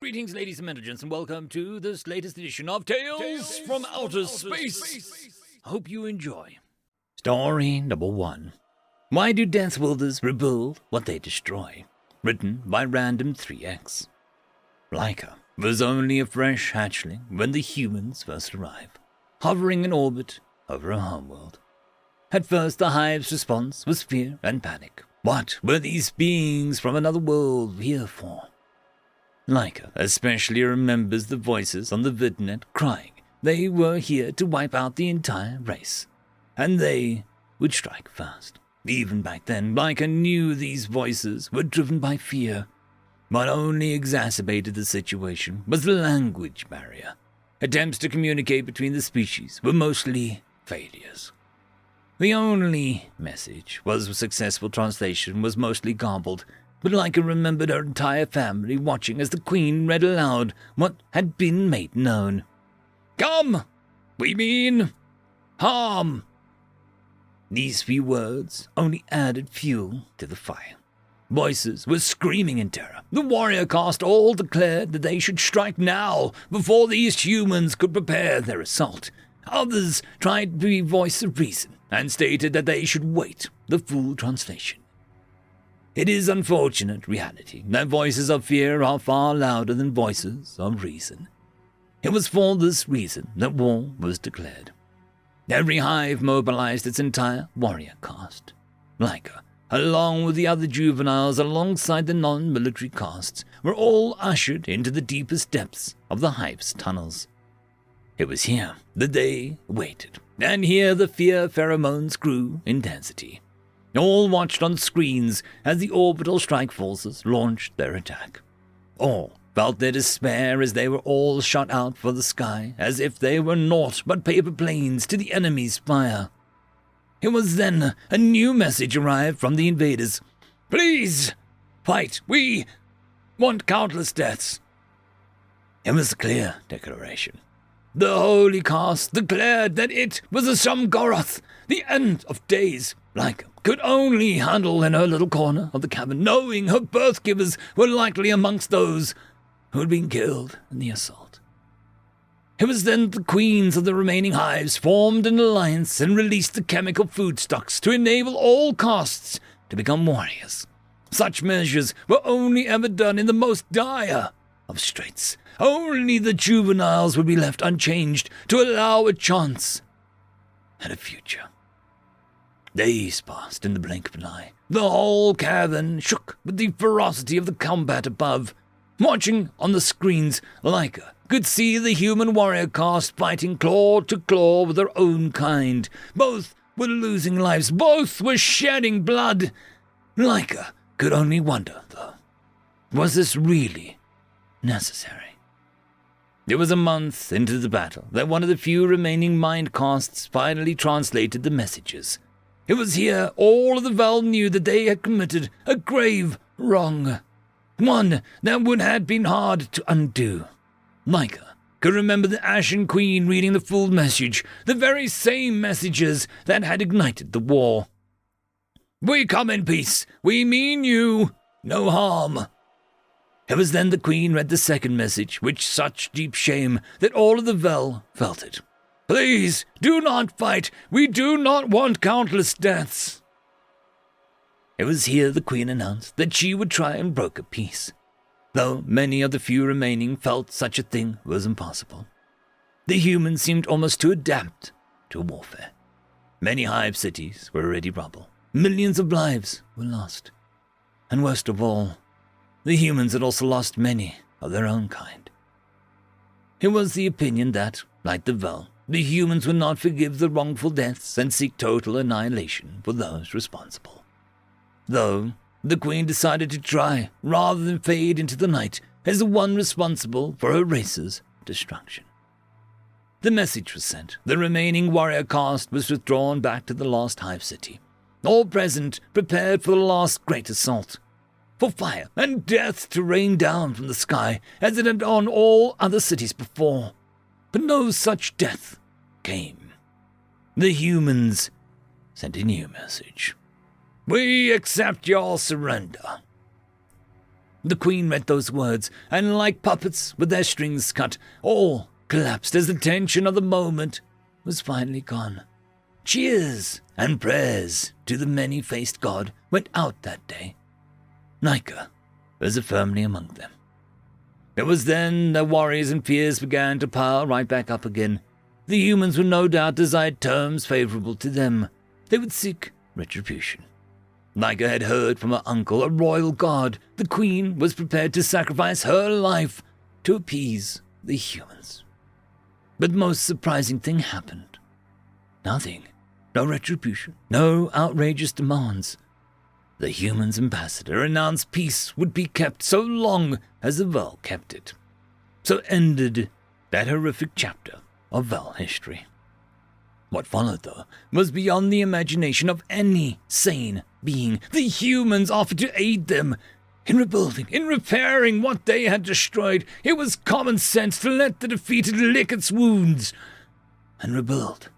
Greetings, ladies and gentlemen, and welcome to this latest edition of Tales from Outer Space. Hope you enjoy. Story number 1. Why do Deathworlders rebuild what they destroy? Written by Random 3X. Laika was only a fresh hatchling when the humans first arrived, hovering in orbit over a homeworld. At first, the hive's response was fear and panic. What were these beings from another world here for? Laika especially remembers the voices on the vidnet crying they were here to wipe out the entire race, and they would strike first. Even back then, Laika knew these voices were driven by fear. What only exacerbated the situation was the language barrier. Attempts to communicate between the species were mostly failures. The only message was successful translation was mostly garbled, but Laika remembered her entire family watching as the Queen read aloud what had been made known. "Come! We mean harm!" These few words only added fuel to the fire. Voices were screaming in terror. The warrior caste all declared that they should strike now, before these humans could prepare their assault. Others tried to voice a reason, and stated that they should wait the full translation. It is unfortunate reality that voices of fear are far louder than voices of reason. It was for this reason that war was declared. Every hive mobilized its entire warrior caste. Laika, along with the other juveniles alongside the non-military castes, were all ushered into the deepest depths of the hive's tunnels. It was here that they waited, and here the fear pheromones grew intensity. All watched on screens as the orbital strike forces launched their attack. All felt their despair as they were all shot out for the sky, as if they were naught but paper planes to the enemy's fire. It was then a new message arrived from the invaders. "Please, fight! We want countless deaths." It was a clear declaration. The holy caste declared that it was a Shamgoroth, the end of days. Laika could only handle in her little corner of the cabin, knowing her birth-givers were likely amongst those who had been killed in the assault. It was then the queens of the remaining hives formed an alliance and released the chemical food stocks to enable all castes to become warriors. Such measures were only ever done in the most dire of straits. Only the juveniles would be left unchanged to allow a chance at a future. Days passed in the blink of an eye. The whole cavern shook with the ferocity of the combat above. Watching on the screens, Laika could see the human warrior caste fighting claw to claw with their own kind. Both were losing lives. Both were shedding blood. Laika could only wonder, though, was this really necessary? It was a month into the battle that one of the few remaining mind castes finally translated the messages. It was here all of the Vel knew that they had committed a grave wrong, one that would have been hard to undo. Laika could remember the Ashen Queen reading the full message, the very same messages that had ignited the war. "We come in peace. We mean you no harm." It was then the Queen read the second message, with such deep shame that all of the Vel felt it. "Please, do not fight. We do not want countless deaths." It was here the Queen announced that she would try and broker peace, though many of the few remaining felt such a thing was impossible. The humans seemed almost to adapt to warfare. Many hive cities were already rubble. Millions of lives were lost. And worst of all, the humans had also lost many of their own kind. It was the opinion that, like the Vel, the humans would not forgive the wrongful deaths and seek total annihilation for those responsible. Though, the Queen decided to try, rather than fade into the night, as the one responsible for her race's destruction. The message was sent. The remaining warrior caste was withdrawn back to the lost hive city. All present prepared for the last great assault, for fire and death to rain down from the sky as it had on all other cities before. But no such death came. The humans sent a new message. "We accept your surrender." The queen read those words, and like puppets with their strings cut, all collapsed as the tension of the moment was finally gone. Cheers and prayers to the many-faced god went out that day. Nika was firmly among them. It was then that worries and fears began to pile right back up again. The humans would no doubt desired terms favorable to them. They would seek retribution. Nika had heard from her uncle, a royal god, the queen was prepared to sacrifice her life to appease the humans. But the most surprising thing happened. Nothing. No retribution. No outrageous demands. The humans' ambassador announced peace would be kept so long as the Vel kept it. So ended that horrific chapter of Vel history. What followed, though, was beyond the imagination of any sane being. The humans offered to aid them in rebuilding, in repairing what they had destroyed. It was common sense to let the defeated lick its wounds and rebuild.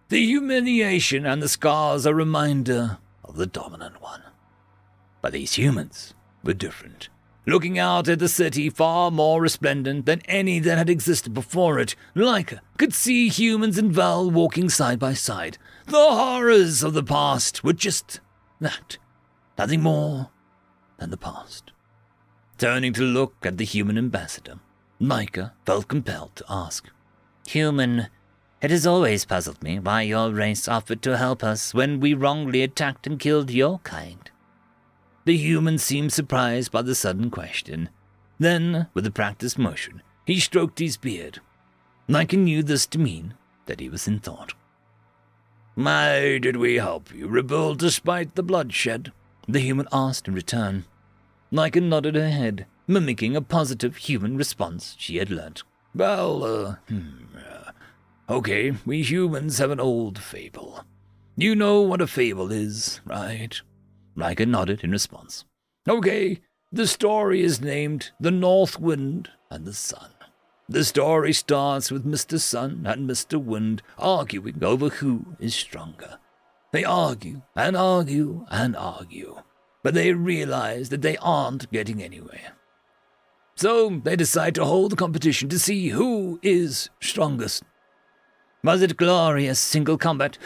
The humiliation and the scars are a reminder of the dominant one. But these humans were different. Looking out at the city far more resplendent than any that had existed before it, Nika could see humans and Vel walking side by side. The horrors of the past were just that, nothing more than the past. Turning to look at the human ambassador, Nika felt compelled to ask, Human, it has always puzzled me why your race offered to help us when we wrongly attacked and killed your kind. The human seemed surprised by the sudden question. Then, with a practiced motion, he stroked his beard. Nika knew this to mean that he was in thought. Why did we help you rebuild despite the bloodshed? The human asked in return. Nika nodded her head, mimicking a positive human response she had learnt. Okay, we humans have an old fable. You know what a fable is, right? Nika nodded in response. Okay, the story is named The North Wind and the Sun. The story starts with Mr. Sun and Mr. Wind arguing over who is stronger. They argue and argue and argue, but they realize that they aren't getting anywhere. So they decide to hold a competition to see who is strongest. Was it glorious single combat?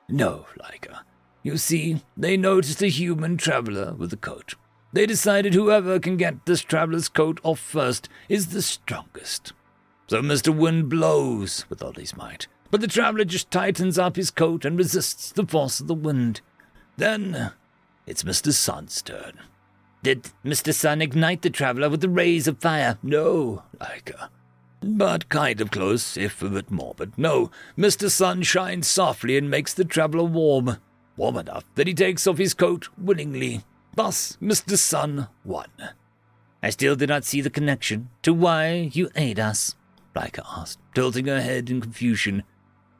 No, Nika. You see, they noticed a human traveler with a coat. They decided whoever can get this traveler's coat off first is the strongest. So Mr. Wind blows with all his might, but the traveler just tightens up his coat and resists the force of the wind. Then it's Mr. Sun's turn. Did Mr. Sun ignite the traveler with the rays of fire? No, Nika. But kind of close, if a bit more. But no, Mr. Sun shines softly and makes the traveler warm. Warm enough that he takes off his coat willingly. Thus, Mr. Sun won. I still do not see the connection to why you aid us, Nika asked, tilting her head in confusion.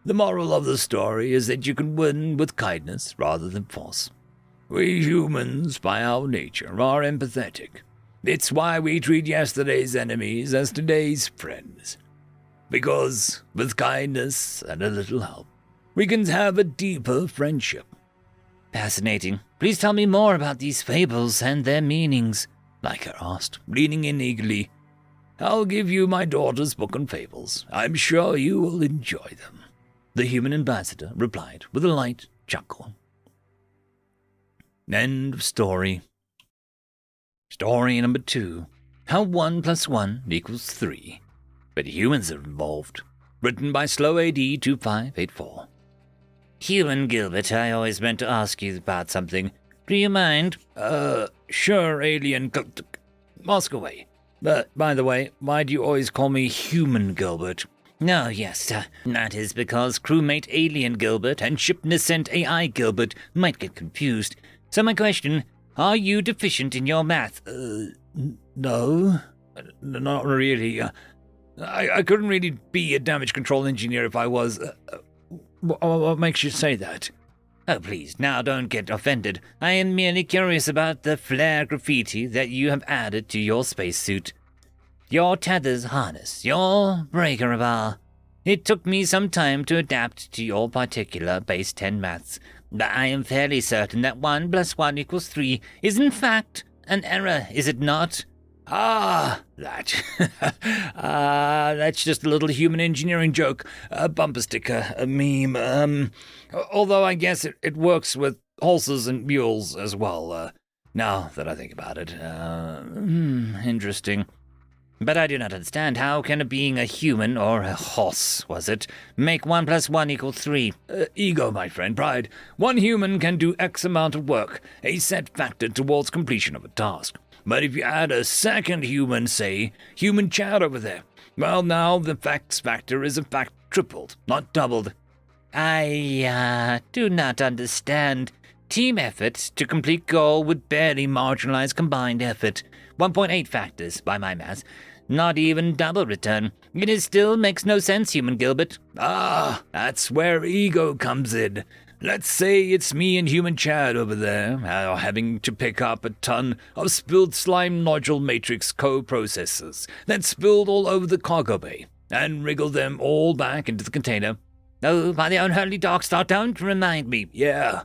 The moral of the story is that you can win with kindness rather than force. We humans, by our nature, are empathetic. It's why we treat yesterday's enemies as today's friends. Because, with kindness and a little help, we can have a deeper friendship. Fascinating. Please tell me more about these fables and their meanings, Nika asked, leaning in eagerly. I'll give you my daughter's book on fables. I'm sure you will enjoy them. The human ambassador replied with a light chuckle. End of story. Story number 2. How 1 + 1 = 3. But humans are involved. Written by Slow AD 2584. Human Gilbert, I always meant to ask you about something. Do you mind? Sure, alien. Ask away. By the way, why do you always call me Human Gilbert? Oh, yes, that is because crewmate Alien Gilbert and ship Nascent AI Gilbert might get confused. So my question, are you deficient in your math? No, not really. I couldn't really be a damage control engineer if I was. What makes you say that? Oh, please, now don't get offended. I am merely curious about the flare graffiti that you have added to your spacesuit. Your tether's harness, your breaker bar. It took me some time to adapt to your particular base 10 maths, but I am fairly certain that 1 + 1 = 3 is in fact an error, is it not? Ah, that. That's just a little human engineering joke, a bumper sticker, a meme. Although I guess it works with horses and mules as well, now that I think about it. Interesting. But I do not understand. How can a being a human, or a horse, was it, make 1 + 1 = 3? Ego, my friend, pride. One human can do X amount of work, a set factor towards completion of a task. But if you add a second human, say, human Chad over there, well, now the facts factor is in fact tripled, not doubled. I do not understand. Team effort to complete goal would barely marginalize combined effort. 1.8 factors, by my math. Not even double return. It still makes no sense, Human Gilbert. Ah, that's where ego comes in. Let's say it's me and human Chad over there, having to pick up a ton of spilled slime nodule matrix co-processors that spilled all over the cargo bay, and wriggle them all back into the container. Oh, by the unholy Darkstar, don't remind me. Yeah,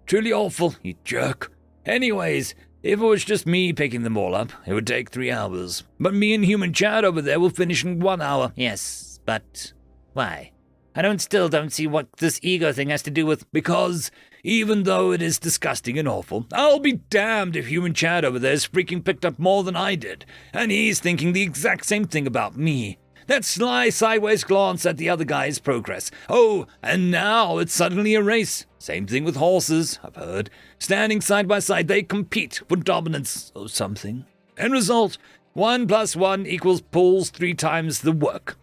truly awful, you jerk. Anyways, if it was just me picking them all up, it would take 3 hours. But me and human Chad over there will finish in 1 hour. Yes, but why? I still don't see what this ego thing has to do with... Because, even though it is disgusting and awful, I'll be damned if human Chad over there has freaking picked up more than I did, and he's thinking the exact same thing about me. That sly sideways glance at the other guy's progress. Oh, and now it's suddenly a race. Same thing with horses, I've heard. Standing side by side, they compete for dominance or something. End result, 1 + 1 = pulls 3 times the work.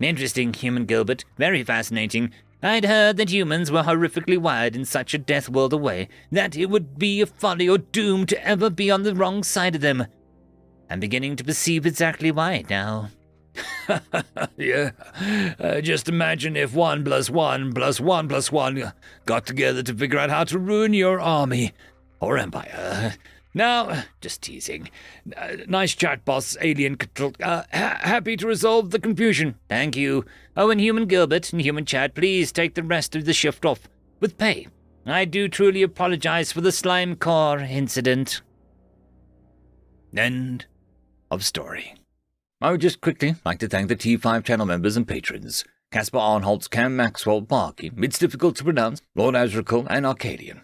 Interesting, Human Gilbert. Very fascinating. I'd heard that humans were horrifically wired in such a Deathworlder way that it would be a folly or doom to ever be on the wrong side of them. I'm beginning to perceive exactly why now. Yeah, just imagine if 1 + 1 + 1 + 1 got together to figure out how to ruin your army or empire. Now, just teasing. Nice chat, boss, alien control. Happy to resolve the confusion. Thank you. Oh, and Human Gilbert and Human Chad, please take the rest of the shift off with pay. I do truly apologize for the slime core incident. End of story. I would just quickly like to thank the T5 channel members and patrons. Caspar Arnholtz, Cam Maxwell, Barkey, It's Difficult to Pronounce, Lord Azrakal, and Arcadian.